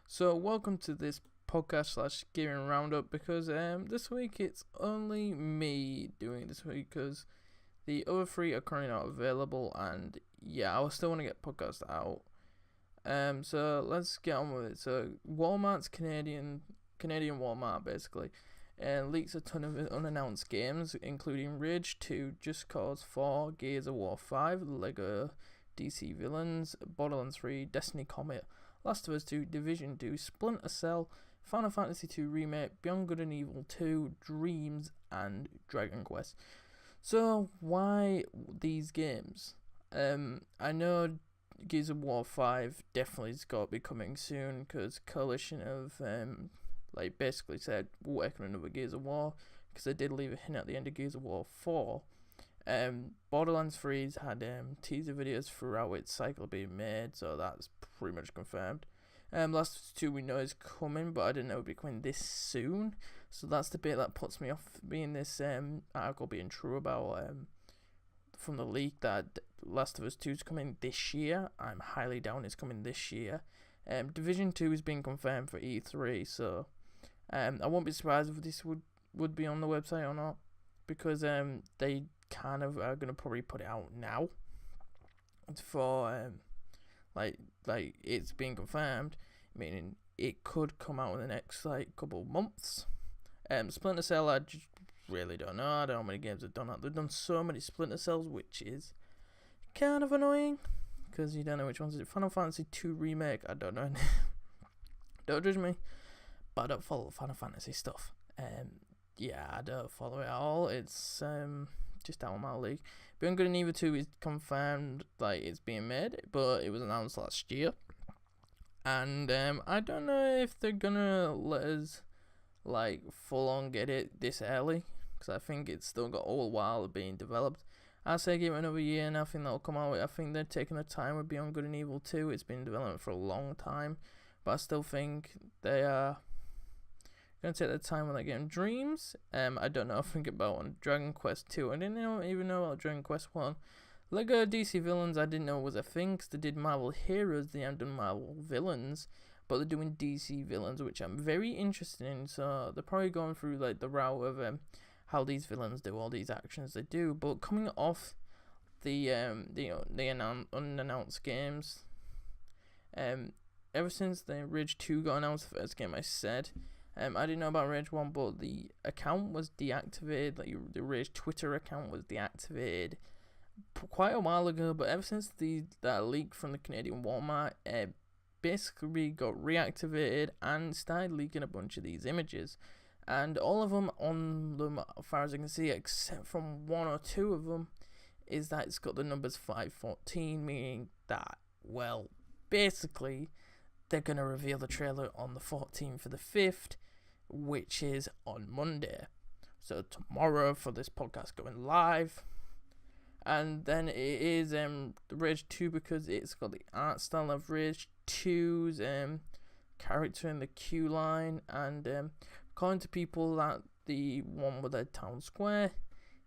So welcome to this podcast / gaming roundup because this week it's only me doing this week because the other three are currently not available, and yeah, I still want to get podcasts out. So let's get on with it. So Walmart's Canadian Walmart basically leaks a ton of unannounced games, including Rage 2, Just Cause 4, Gears of War 5, Lego DC Villains, Borderlands 3, Destiny Comet, Last of Us 2, Division 2, Splinter Cell, Final Fantasy 2 Remake, Beyond Good and Evil 2, Dreams, and Dragon Quest. So why these games? I know Gears of War 5 definitely has got to be coming soon because Coalition of basically said we're working on another Gears of War, because they did leave a hint at the end of Gears of War 4. Borderlands 3's had teaser videos throughout its cycle being made, so that's pretty much confirmed. Last of Us 2 we know is coming, but I didn't know it would be coming this soon, so that's the bit that puts me off being this article being true about from the leak that Last of Us 2 is coming this year. I'm highly down it's coming this year. Division 2 is being confirmed for E3, so I won't be surprised if this would be on the website or not, because they kind of are going to probably put it out now for like it's being confirmed, meaning it could come out in the next couple of months. Splinter Cell, I just really don't know. I don't know how many games they've done that. They've done so many Splinter Cells, which is kind of annoying because you don't know which ones is it. Final Fantasy 2 Remake, I don't know. Don't judge me, but I don't follow Final Fantasy stuff. Yeah, I don't follow it at all. It's just out of my league. Beyond Good and Evil 2 is confirmed, it's being made, but it was announced last year. And I don't know if they're gonna let us full on get it this early, because I think it's still got a whole while of being developed. I say give it another year and I think that'll come out. I think they're taking their time with Beyond Good and Evil 2. It's been in development for a long time, but I still think they are going to take their time with that game. Dreams, I don't know think about on Dragon Quest 2. I didn't even know about Dragon Quest 1. Lego DC Villains, I didn't know was a thing, because they did Marvel Heroes, they haven't done Marvel Villains, but they're doing DC Villains, which I'm very interested in. So they're probably going through the route of how these villains do all these actions they do. But coming off the unannounced games, ever since the Rage 2 got announced, the first game I said, I didn't know about Rage 1, but the account was deactivated. The Rage Twitter account was deactivated quite a while ago, but ever since that leak from the Canadian Walmart, basically got reactivated and started leaking a bunch of these images. And all of them on them, as far as I can see, except from one or two of them, is that it's got the numbers 514, meaning that, well, basically, they're going to reveal the trailer on the 14th of the 5th, which is on Monday. So tomorrow for this podcast going live. And then it is the Rage 2, because it's got the art style of Rage 2's character in the queue line. And according to people, that the one with the town square,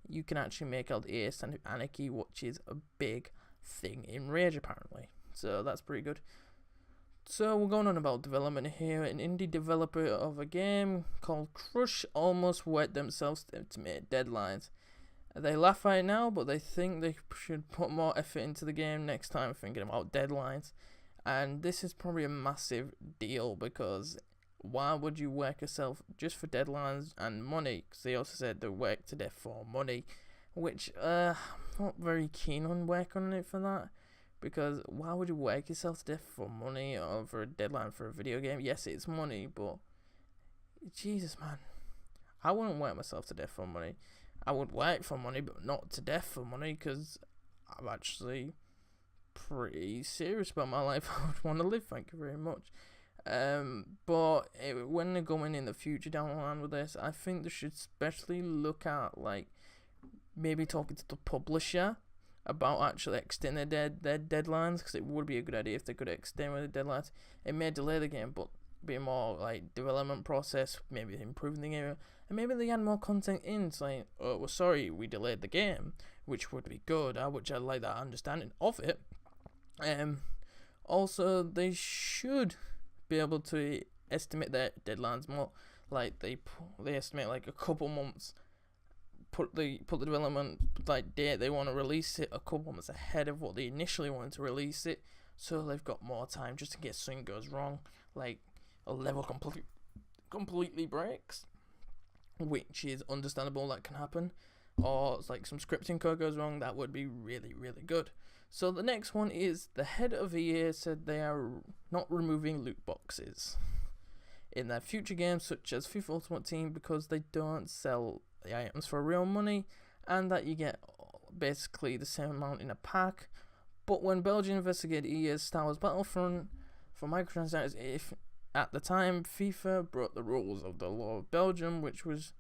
you can actually make out the A stand of Anarchy, which is a big thing in Rage apparently. So that's pretty good. So we're going on about development here. An indie developer of a game called Crush almost wet themselves to meet deadlines. They laugh at it now, but they think they should put more effort into the game next time thinking about deadlines. And this is probably a massive deal, because why would you work yourself just for deadlines and money? Because they also said they work to death for money, which I'm not very keen on working on it for that. Because why would you work yourself to death for money or for a deadline for a video game? Yes, it's money, but Jesus, man, I wouldn't work myself to death for money. I would work for money, but not to death for money, because I'm actually pretty serious about my life. I would want to live, thank you very much. But when they're going in the future down the line with this, I think they should especially look at maybe talking to the publisher about actually extending their deadlines, because it would be a good idea if they could extend with the deadlines. It may delay the game, but be more development process, maybe improving the game, and maybe they add more content in, saying, oh, we're sorry we delayed the game, which would be good, which I like that understanding of it. Also, they should be able to estimate their deadlines more. Like they estimate like a couple months. Put the development like date they want to release it a couple months ahead of what they initially wanted to release it, so they've got more time just in case something goes wrong, like a level completely breaks, which is understandable, that can happen, or it's like some scripting code goes wrong. That would be really, really good. So the next one is the head of EA said they are not removing loot boxes in their future games such as FIFA Ultimate Team because they don't sell the items for real money, and that you get basically the same amount in a pack. But when Belgium investigated EA's Star Wars Battlefront for microtransactions, if at the time FIFA broke the rules of the law of Belgium, which was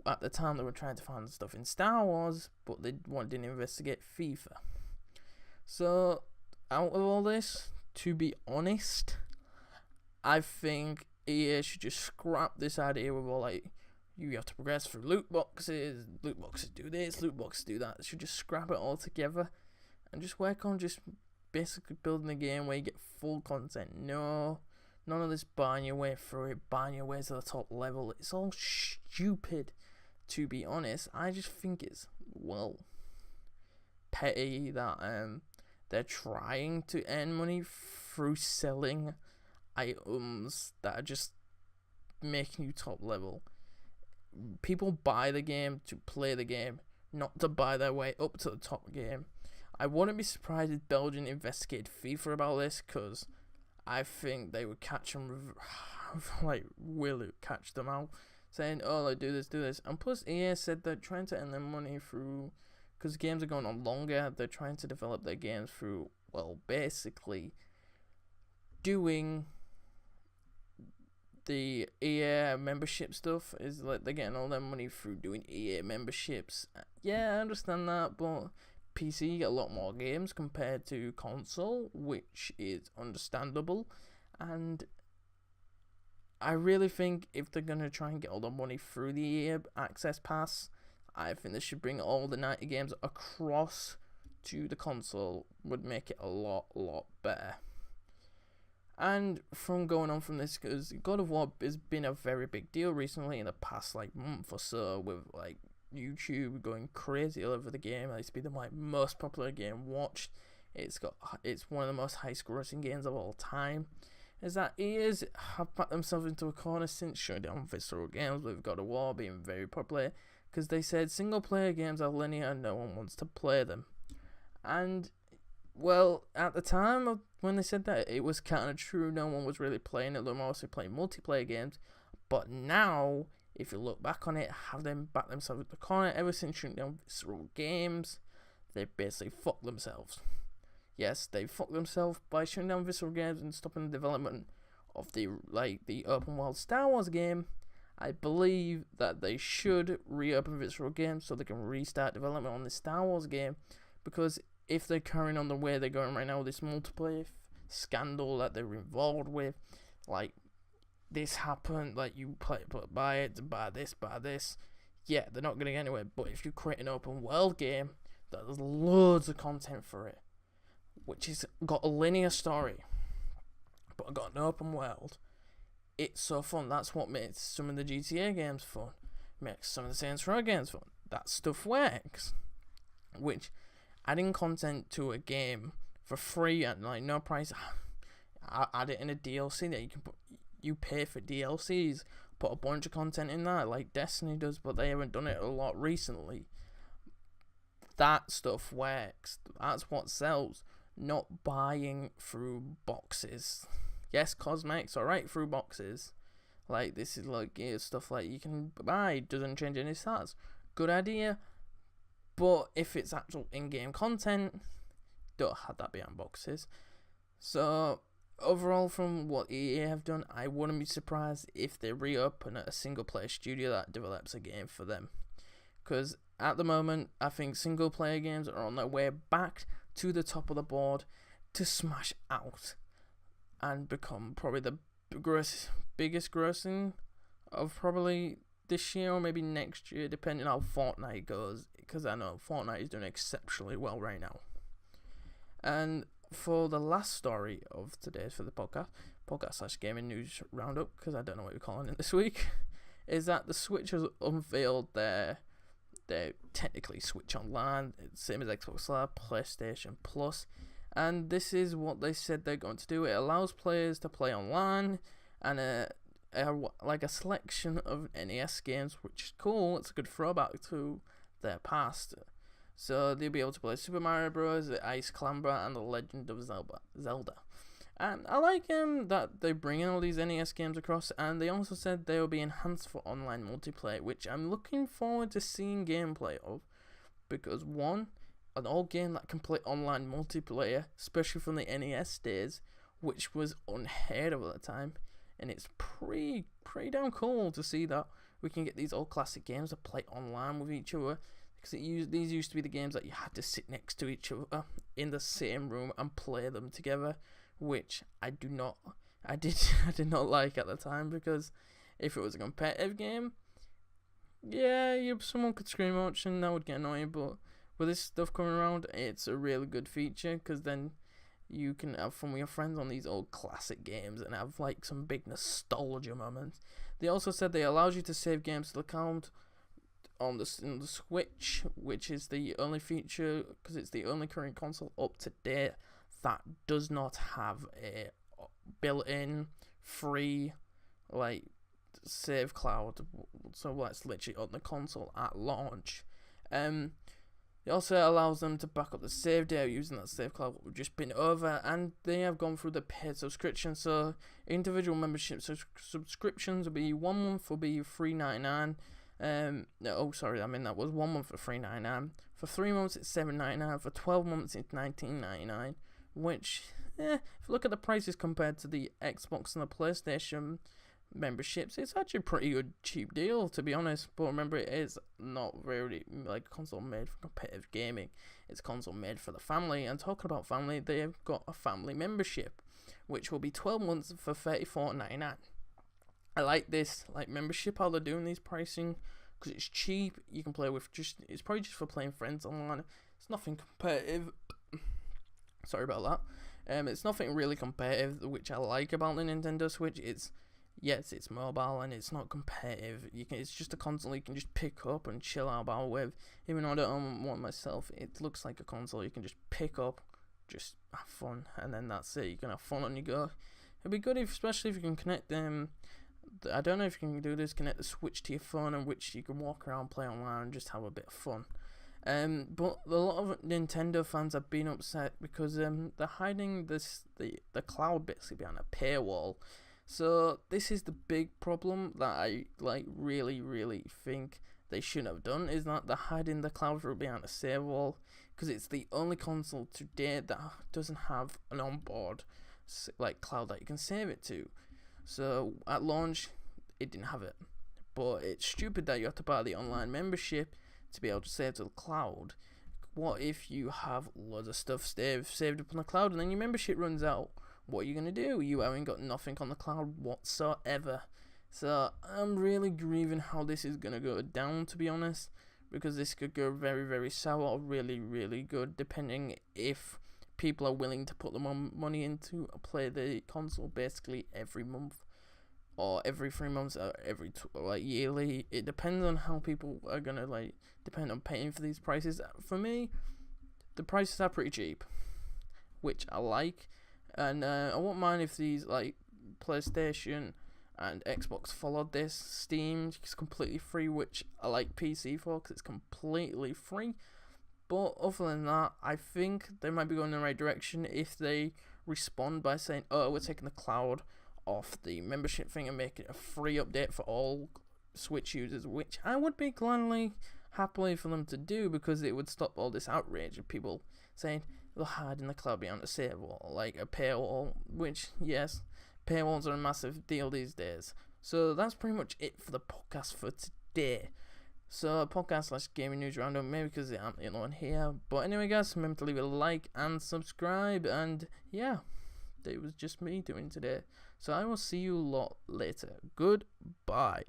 at the time they were trying to find stuff in Star Wars, but they wanted to investigate FIFA. So out of all this, to be honest, I think EA should just scrap this idea with all like, you have to progress through loot boxes do this, loot boxes do that. They should just scrap it all together and just work on just basically building a game where you get full content. No, none of this buying your way through it, buying your way to the top level. It's all stupid, to be honest. I just think it's, well, petty that they're trying to earn money through selling items that are just making you top level. People buy the game to play the game, not to buy their way up to the top game. I wouldn't be surprised if Belgium investigated FIFA about this, because I think they would catch them, like, will catch them out, saying, oh, like, do this. And plus, EA said they're trying to earn their money through, because games are going on longer, they're trying to develop their games through, well, basically doing the EA membership stuff. Is like they're getting all their money through doing EA memberships. Yeah, I understand that, but PC get a lot more games compared to console, which is understandable. And I really think if they're gonna try and get all the money through the EA Access Pass, I think they should bring all the 90 games across to the console. Would make it a lot better. And from going on from this, because God of War has been a very big deal recently in the past like month or so, with like YouTube going crazy all over the game. It's been the like most popular game watched. It's one of the most high grossing games of all time. Is that EA have backed themselves into a corner since shutting down Visceral Games with God of War being very popular, because they said single player games are linear and no one wants to play them. And well, at the time of when they said that, it was kind of true. No one was really playing it. They were mostly playing multiplayer games. But now, if you look back on it, have them back themselves in the corner. Ever since shutting down Visceral Games, they basically fucked themselves. Yes, they fucked themselves by shutting down Visceral Games and stopping the development of the open world Star Wars game. I believe that they should reopen Visceral Games so they can restart development on the Star Wars game, because if they're carrying on the way they're going right now, this multiplayer scandal that they're involved with, like, this happened, like, you buy it to buy this, yeah, they're not going to get anywhere. But if you create an open world game, there's loads of content for it, which has got a linear story, but got an open world. It's so fun. That's what makes some of the GTA games fun, makes some of the Saints Row games fun. That stuff works. Which, adding content to a game for free at like no price, add it in a DLC that you can put, you pay for DLCs, put a bunch of content in that like Destiny does, but they haven't done it a lot recently. That stuff works. That's what sells. Not buying through boxes. Yes, cosmetics, alright, through boxes. Like, this is like stuff like you can buy, doesn't change any stats. Good idea. But if it's actual in-game content, don't have that behind boxes. So, overall, from what EA have done, I wouldn't be surprised if they reopen a single-player studio that develops a game for them. Because at the moment, I think single-player games are on their way back to the top of the board to smash out and become probably the biggest grossing of probably this year or maybe next year, depending on how Fortnite goes, because I know Fortnite is doing exceptionally well right now. And for the last story of today for the podcast, podcast / gaming news roundup, because I don't know what we're calling it this week, is that the Switch has unveiled their technically Switch Online, same as Xbox Live, PlayStation Plus, and this is what they said they're going to do. It allows players to play online and like a selection of NES games, which is cool. It's a good throwback to their past. So they'll be able to play Super Mario Bros., Ice Climber, and The Legend of Zelda. And I like that they're bringing all these NES games across, and they also said they will be enhanced for online multiplayer, which I'm looking forward to seeing gameplay of, because one, an old game that can play online multiplayer, especially from the NES days, which was unheard of at the time, and it's pretty damn cool to see that we can get these old classic games that play online with each other, because these used to be the games that you had to sit next to each other in the same room and play them together, which I did not like at the time, because if it was a competitive game, yeah, someone could scream out and that would get annoying, but with this stuff coming around, it's a really good feature, because then you can have fun with your friends on these old classic games and have like some big nostalgia moments. They also said they allows you to save games to the cloud on the Switch, which is the only feature, because it's the only current console up to date that does not have a built-in free like save cloud, so that's literally on the console at launch. It also allows them to back up the save data using that save cloud we've just been over, and they have gone through the paid subscription. So individual membership subscriptions will be 1 month will be $3.99. That was 1 month for $3.99. For 3 months it's $7.99. For 12 months it's $19.99. Which, if you look at the prices compared to the Xbox and the PlayStation memberships, it's actually a pretty good cheap deal, to be honest. But remember, it is not really like a console made for competitive gaming. It's a console made for the family. And talking about family, they have got a family membership, which will be 12 months for $34.99. I like this membership, how they're doing these pricing, because it's cheap. You can play with it's probably just for playing friends online. It's nothing competitive. Sorry about that. It's nothing really competitive, which I like about the Nintendo Switch. It's mobile and it's not competitive. It's just a console you can just pick up and chill out about with. Even though I don't own one myself, it looks like a console you can just pick up, just have fun, and then that's it. You can have fun on your go. It'd be good especially if you can connect them. I don't know if you can do this, connect the Switch to your phone, in which you can walk around, play online, and just have a bit of fun. But a lot of Nintendo fans have been upset because they're hiding the cloud basically behind a paywall. So this is the big problem that I really think they shouldn't have done, is that they're hiding the cloud behind a save wall, because it's the only console to date that doesn't have an onboard cloud that you can save it to. So at launch it didn't have it, but it's stupid that you have to buy the online membership to be able to save to the cloud. What if you have loads of stuff saved up on the cloud and then your membership runs out? What are you going to do? You haven't got nothing on the cloud whatsoever. So I'm really grieving how this is going to go down, to be honest, because this could go very, very sour or really, really good, depending if people are willing to put the money into play the console basically every month, or every 3 months, or every yearly. It depends on how people are gonna depend on paying for these prices. For me, the prices are pretty cheap, which I like, and I won't mind if these PlayStation and Xbox followed this. Steam is completely free, which I like PC for, because it's completely free. But other than that, I think they might be going in the right direction if they respond by saying, oh, we're taking the cloud off the membership thing and make it a free update for all Switch users, which I would be happily for them to do, because it would stop all this outrage of people saying they're hiding the cloud behind a save wall, like a paywall, which, yes, paywalls are a massive deal these days. So that's pretty much it for the podcast for today. So podcast / gaming news roundup, maybe because I'm the only one here. But anyway, guys, remember to leave a like and subscribe. And yeah, it was just me doing today. So I will see you lot later. Goodbye.